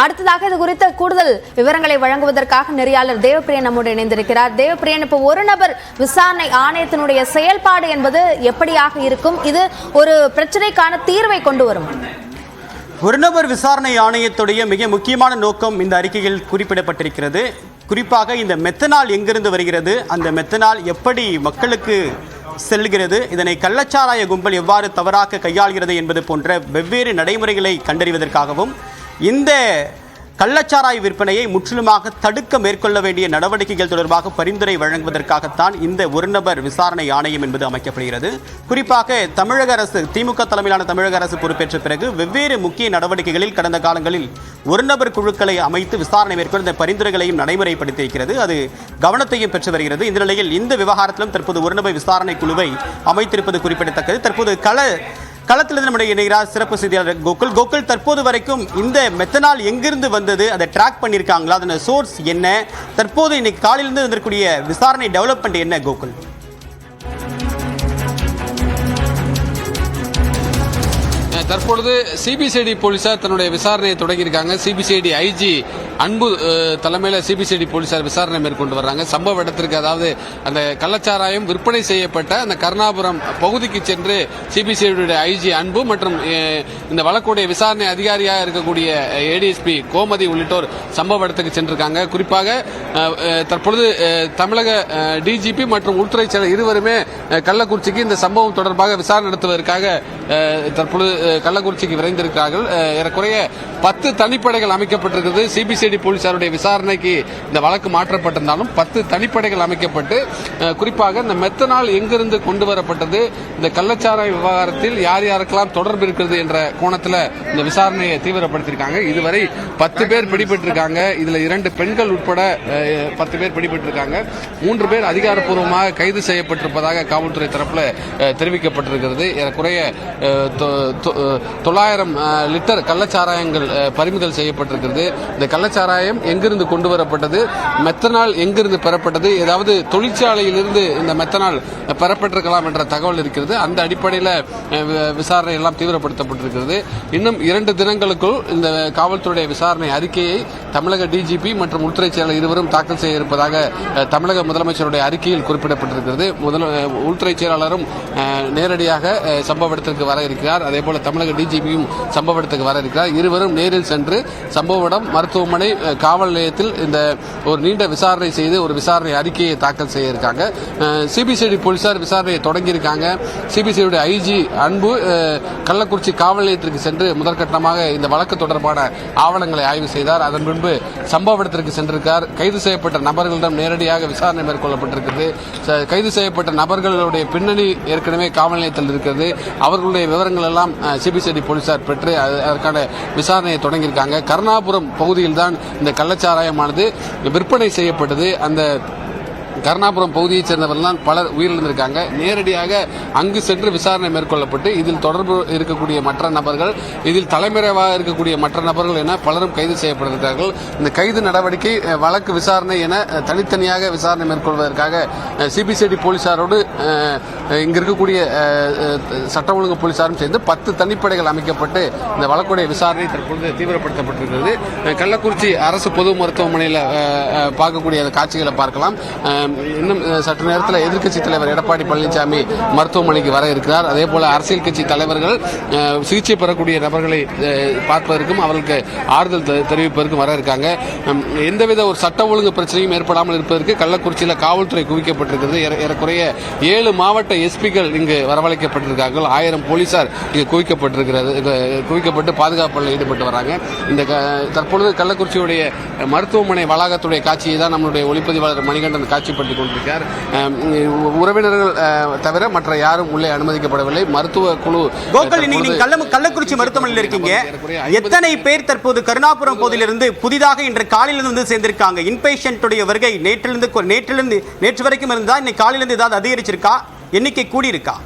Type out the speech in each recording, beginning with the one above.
அடுத்ததாக இது குறித்த கூடுதல் விவரங்களை வழங்குவதற்காக நெறியாளர் தேவப்பிரியன் நம்முடன் இணைந்திருக்கிறார். தேவப்பிரியன், இப்போ ஒரு நபர் விசாரணை ஆணையத்தினுடைய செயல்பாடு என்பது எப்படியாக இருக்கும்? இது ஒரு பிரச்சனைக்கான தீர்வை கொண்டு வரும். ஒரு நபர் விசாரணை ஆணையத்துடைய மிக முக்கியமான நோக்கம் இந்த அறிக்கையில் குறிப்பிடப்பட்டிருக்கிறது. குறிப்பாக இந்த மெத்தனால் எங்கிருந்து வருகிறது, அந்த மெத்தனால் எப்படி மக்களுக்கு செல்கிறது, இதனை கள்ளச்சாராய கும்பல் எவ்வாறு தவறாக கையாள்கிறது என்பது போன்ற வெவ்வேறு நடைமுறைகளை கண்டறிவதற்காகவும் இந்த கள்ளச்சாராய விற்பனையை முற்றிலுமாக தடுக்க மேற்கொள்ள வேண்டிய நடவடிக்கைகள் தொடர்பாக பரிந்துரை வழங்குவதற்காகத்தான் இந்த ஒரு நபர் விசாரணை ஆணையம் என்பது அமைக்கப்படுகிறது. குறிப்பாக தமிழக அரசு, திமுக தலைமையிலான தமிழக அரசு பொறுப்பேற்ற பிறகு வெவ்வேறு முக்கிய நடவடிக்கைகளில் கடந்த காலங்களில் ஒரு நபர் குழுக்களை அமைத்து விசாரணை மேற்கொண்டு இந்த பரிந்துரைகளையும் நடைமுறைப்படுத்தியிருக்கிறது. அது கவனத்தையும் பெற்று வருகிறது. இந்த நிலையில் இந்த விவகாரத்திலும் தற்போது ஒரு நபர் விசாரணை குழுவை அமைத்திருப்பது குறிப்பிடத்தக்கது. தற்போது களத்திலிருந்து நம்முடைய இணைகிறார் சிறப்பு செய்தியாளர் கோகுல். தற்போது வரைக்கும் இந்த மெத்தனால் எங்கிருந்து வந்தது, அதை ட்ராக் பண்ணியிருக்காங்களா, அதன் சோர்ஸ் என்ன, தற்போது இன்னைக்கு காலையிலிருந்து வந்திருக்கக்கூடிய விசாரணை டெவலப்மெண்ட் என்ன கோகுல்? தற்பொழுது சிபிசிஐடி போலீசார் தன்னுடைய விசாரணையை தொடங்கியிருக்காங்க. சிபிசிஐடி ஐஜி அன்பு தலைமையில் சிபிசிஐடி போலீசார் விசாரணை மேற்கொண்டு வர்றாங்க. சம்பவ இடத்திற்கு, அதாவது அந்த கள்ளச்சாராயம் விற்பனை செய்யப்பட்ட அந்த கருணாபுரம் பகுதிக்கு சென்று சிபிசிஐடி ஐஜி அன்பு மற்றும் இந்த வழக்குடைய விசாரணை அதிகாரியாக இருக்கக்கூடிய ஏடிஎஸ்பி கோமதி உள்ளிட்டோர் சம்பவ இடத்துக்கு சென்றிருக்காங்க. குறிப்பாக தற்பொழுது தமிழக டிஜிபி மற்றும் உள்துறை செயலர் இருவருமே கள்ளக்குறிச்சிக்கு இந்த சம்பவம் தொடர்பாக விசாரணை நடத்துவதற்காக தற்பொழுது கள்ளக்குறிச்சிக்கு விரைந்திருக்கிறார்கள். ஏறக்குறைய 10 தனிப்படைகள் அமைக்கப்பட்டிருக்கிறது. சிபிசிஐடி போலீசாருடைய விசாரணைக்கு இந்த வழக்கு மாற்றப்பட்டிருந்தாலும் 10 தனிப்படைகள் அமைக்கப்பட்டு குறிப்பாக இந்த மெத்தனால் எங்கிருந்து கொண்டு வரப்பட்டது, இந்த கள்ளச்சாராய விவகாரத்தில் யார் யாருக்கெல்லாம் தொடர்பு இருக்கிறது என்ற கோணத்தில் இந்த விசாரணையை தீவிரப்படுத்தியிருக்காங்க. இதுவரை 10 பேர் பிடிபட்டிருக்காங்க. இதுல 2 பெண்கள் உட்பட 10 பேர் பிடிபட்டிருக்காங்க. 3 பேர் அதிகாரப்பூர்வமாக கைது செய்யப்பட்டிருப்பதாக காவல்துறை தரப்பில் தெரிவிக்கப்பட்டிருக்கிறது. ஏறக்குறைய 900 லிட்டர் கள்ளச்சாராயங்கள் பறிமுதல் செய்யப்பட்டிருக்கிறது. இந்த கள்ளச்சாராயம் எங்கிருந்து கொண்டு வரப்பட்டது, மெத்தனால் எங்கிருந்து பெறப்பட்டது, ஏதாவது தொழிற்சாலையிலிருந்து இந்த மெத்தனால் பெறப்பட்டிருக்கலாம் என்ற தகவல் இருக்கிறது. அந்த அடிப்படையில் விசாரணை எல்லாம் தீவிரப்படுத்தப்பட்டிருக்கிறது. இன்னும் 2 தினங்களுக்குள் இந்த காவல்துறை விசாரணை அறிக்கையை தமிழக டிஜிபி மற்றும் உள்துறை செயலர் இருவரும் தாக்கல் செய்ய இருப்பதாக தமிழக முதலமைச்சருடைய அறிக்கையில் குறிப்பிடப்பட்டிருக்கிறது. உள்துறை செயலாளரும் நேரடியாக சம்பவ இடத்திற்கு வர இருக்கிறார். அதேபோல தமிழக டிஜிபியும் சம்பவ இடத்துக்கு வர இருக்கிறார். இருவரும் நேரில் சென்று சம்பவ இடம் மருத்துவமனை காவல் நிலையத்தில் இந்த ஒரு நீண்ட விசாரணை செய்து ஒரு விசாரணை அறிக்கையை தாக்கல் செய்ய இருக்காங்க. சிபிசிஐடி போலீசார் விசாரணையை தொடங்கியிருக்காங்க. சிபிசிஐடி ஐஜி அன்பு கள்ளக்குறிச்சி காவல் நிலையத்திற்கு சென்று முதற்கட்டமாக இந்த வழக்கு தொடர்பான ஆவணங்களை ஆய்வு செய்தார். அதன் பின்பு சம்பவ இடத்திற்கு சென்றிருக்கார். கைது செய்யப்பட்ட நபர்களிடம் நேரடியாக விசாரணை மேற்கொள்ளப்பட்டிருக்கிறது. கைது செய்யப்பட்ட நபர்களுடைய பின்னணி ஏற்கனவே காவல் நிலையத்தில் இருக்கிறது. அவர்களுடைய விவரங்கள் எல்லாம் சிபிசிஐடி போலீசார் பெற்று அதற்கான விசாரணையை தொடங்கியிருக்காங்க. கருணாபுரம் பகுதியில் தான் இந்த கள்ளச்சாராயமானது விற்பனை செய்யப்பட்டது. அந்த கருணாபுரம் பகுதியைச் சேர்ந்தவர்கள் பலர் உயிரிழந்திருக்காங்க. நேரடியாக அங்கு சென்று விசாரணை மேற்கொள்ளப்பட்டு இதில் தொடர்பு இருக்கக்கூடிய மற்ற நபர்கள், இதில் தலைமறைவாக இருக்கக்கூடிய மற்ற நபர்கள் என பலரும் கைது செய்யப்பட்டிருக்கிறார்கள். இந்த கைது நடவடிக்கை, வழக்கு விசாரணை என தனித்தனியாக விசாரணை மேற்கொள்வதற்காக சிபிசிஐடி போலீசாரோடு இங்கு இருக்கக்கூடிய சட்ட ஒழுங்கு போலீசாரும் சேர்ந்து 10 தனிப்படைகள் அமைக்கப்பட்டு இந்த வழக்குடைய விசாரணை தற்பொழுது தீவிரப்படுத்தப்பட்டிருக்கிறது. கள்ளக்குறிச்சி அரசு பொது மருத்துவமனையில் பார்க்கக்கூடிய அந்த காட்சிகளை பார்க்கலாம். இன்னும் சற்று நேரத்தில் எதிர்க்கட்சி தலைவர் எடப்பாடி பழனிசாமி மருத்துவமனைக்கு வர இருக்கிறார். அதே போல அரசியல் கட்சி தலைவர்கள் சிகிச்சை பெறக்கூடிய நபர்களை பார்ப்பதற்கும் அவர்களுக்கு ஆறுதல் தெரிவிப்பதற்கும் வர இருக்காங்க. எந்தவித ஒரு சட்ட ஒழுங்கு பிரச்சனையும் ஏற்படாமல் இருப்பதற்கு கள்ளக்குறிச்சியில் காவல்துறை குவிக்கப்பட்டிருக்கிறது. ஏறக்குறைய 7 மாவட்ட எஸ்பிகள் இங்கு வரவழைக்கப்பட்டிருக்கார்கள். 1000 போலீசார் இங்கு குவிக்கப்பட்டு பாதுகாப்பில் ஈடுபட்டு வராங்க. இந்த தற்பொழுது கள்ளக்குறிச்சியுடைய மருத்துவமனை வளாகத்துடைய காட்சியை தான் நம்மளுடைய ஒளிப்பதிவாளர் மணிகண்டன் காட்சிப்படுத்திக் கொண்டிருக்கிறார். உறவினர்கள் தவிர மற்ற யாரும் உள்ளே அனுமதிக்கப்படவில்லை. மருத்துவ குழு கள்ளக்குறிச்சி மருத்துவமனையில் இருக்கீங்க. எத்தனை பேர் தற்போது கருணாபுரம் பகுதியிலிருந்து புதிதாக இன்று காலையிலிருந்து வந்து சேர்ந்திருக்காங்க? இன்பேஷன்ட்டுடைய வருகை நேற்று வரைக்கும் இருந்தா இன்னைக்கு காலையிலிருந்து ஏதாவது அதிகரிச்சிருக்கா? எண்ணிக்கை கூடி இருக்கா?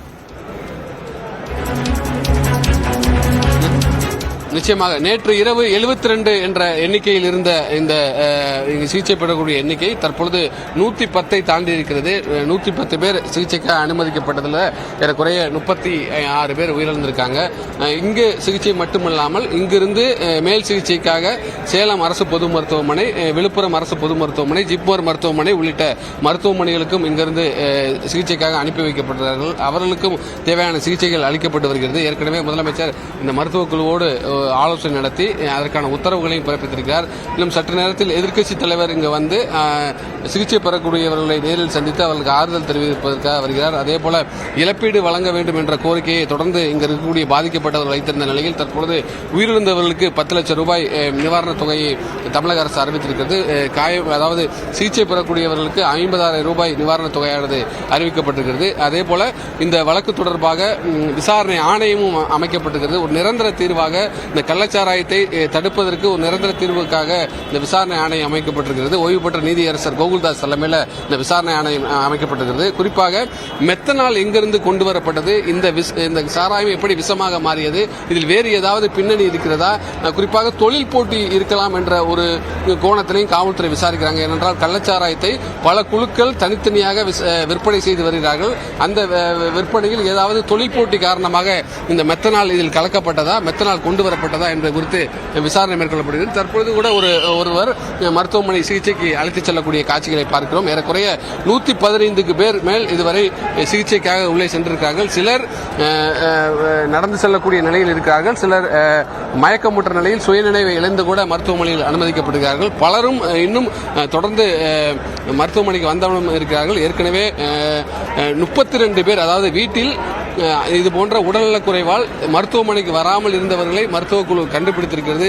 நிச்சயமாக நேற்று இரவு 72 என்ற எண்ணிக்கையில் இருந்த இந்த சிகிச்சை பெறக்கூடிய எண்ணிக்கை தற்பொழுது 110 தாண்டி இருக்கிறது. 110 பேர் சிகிச்சைக்காக அனுமதிக்கப்பட்டதில் ஏறக்குறைய 36 பேர் உயிரிழந்திருக்காங்க. இங்கு சிகிச்சை மட்டுமல்லாமல் இங்கிருந்து மேல் சிகிச்சைக்காக சேலம் அரசு பொது மருத்துவமனை, விழுப்புரம் அரசு பொது மருத்துவமனை, ஜிப்மர் மருத்துவமனை உள்ளிட்ட மருத்துவமனைகளுக்கும் இங்கிருந்து சிகிச்சைக்காக அனுப்பி வைக்கப்பட்டார்கள். அவர்களுக்கும் தேவையான சிகிச்சைகள் அளிக்கப்பட்டு வருகிறது. ஏற்கனவே முதலமைச்சர் இந்த மருத்துவக் குழுவோடு ஆலோசனை நடத்தி அதற்கான உத்தரவுகளையும் பிறப்பித்திருக்கிறார். இன்னும் சற்று நேரத்தில் எதிர்க்கட்சித் தலைவர் இங்கு வந்து சிகிச்சை பெறக்கூடியவர்களை நேரில் சந்தித்து அவர்களுக்கு ஆறுதல் தெரிவிப்பதற்காக வருகிறார். அதேபோல இழப்பீடு வழங்க வேண்டும் என்ற கோரிக்கையை தொடர்ந்து இங்கு இருக்கக்கூடிய பாதிக்கப்பட்டவர்கள் வைத்திருந்த நிலையில் தற்பொழுது உயிரிழந்தவர்களுக்கு 10 லட்சம் ரூபாய் நிவாரணத் தொகையை தமிழக அரசு அறிவித்திருக்கிறது. அதாவது சிகிச்சை பெறக்கூடியவர்களுக்கு 50,000 ரூபாய் நிவாரணத் தொகையானது அறிவிக்கப்பட்டிருக்கிறது. அதேபோல இந்த வழக்கு தொடர்பாக விசாரணை ஆணையமும் அமைக்கப்பட்டிருக்கிறது. ஒரு நிரந்தர தீர்வாக இந்த கள்ளச்சாராயத்தை தடுப்பதற்கு ஒரு நிரந்தர தீர்வுக்காக இந்த விசாரணை ஆணையம் அமைக்கப்பட்டிருக்கிறது. ஓய்வு பெற்ற நீதியரசர் கோகுல்தாஸ் தலைமையில் இந்த விசாரணை ஆணையம் அமைக்கப்பட்டிருக்கிறது. குறிப்பாக மெத்தனால் எங்கிருந்து கொண்டு வரப்பட்டது, இந்த சாராயம் எப்படி விஷமாக மாறியது, இதில் வேறு ஏதாவது பின்னணி இருக்கிறதா, குறிப்பாக தொழில் போட்டி இருக்கலாம் என்ற ஒரு கோணத்திலையும் காவல்துறை விசாரிக்கிறாங்க. ஏனென்றால் கள்ளச்சாராயத்தை பல குழுக்கள் தனித்தனியாக விற்பனை செய்து வருகிறார்கள். அந்த விற்பனையில் ஏதாவது தொழில் போட்டி காரணமாக இந்த மெத்தனால் இதில் கலக்கப்பட்டதா, மெத்தனால் கொண்டு வரப்பட்டதா என்பது குறித்து விசாரணை மேற்கொள்ளப்படுகிறது. தற்பொழுது கூட ஒருவர் மருத்துவமனை சிகிச்சைக்கு அழைத்துச் செல்லக்கூடிய காட்சிகளை பார்க்கிறோம். ஏறக்குறைய 115 பேர் மேல் இதுவரை சிகிச்சைக்காக உள்ளே சென்றிருக்கிறார்கள். சிலர் நடந்து செல்லக்கூடிய நிலையில் இருக்கிறார்கள். சிலர் மயக்கமுற்ற நிலையில் சுயநினைவை இழந்து கூட மருத்துவமனையில் அனுமதிக்கப்படுகிறார்கள். பலரும் இன்னும் தொடர்ந்து மருத்துவமனைக்கு வந்தவனும் இருக்கிறார்கள். ஏற்கனவே 32 பேர், அதாவது வீட்டில் இது போன்ற உடல்நலக் குறைவால் மருத்துவமனைக்கு வராமல் இருந்தவர்களை மருத்துவக் குழு கண்டுபிடித்திருக்கிறது.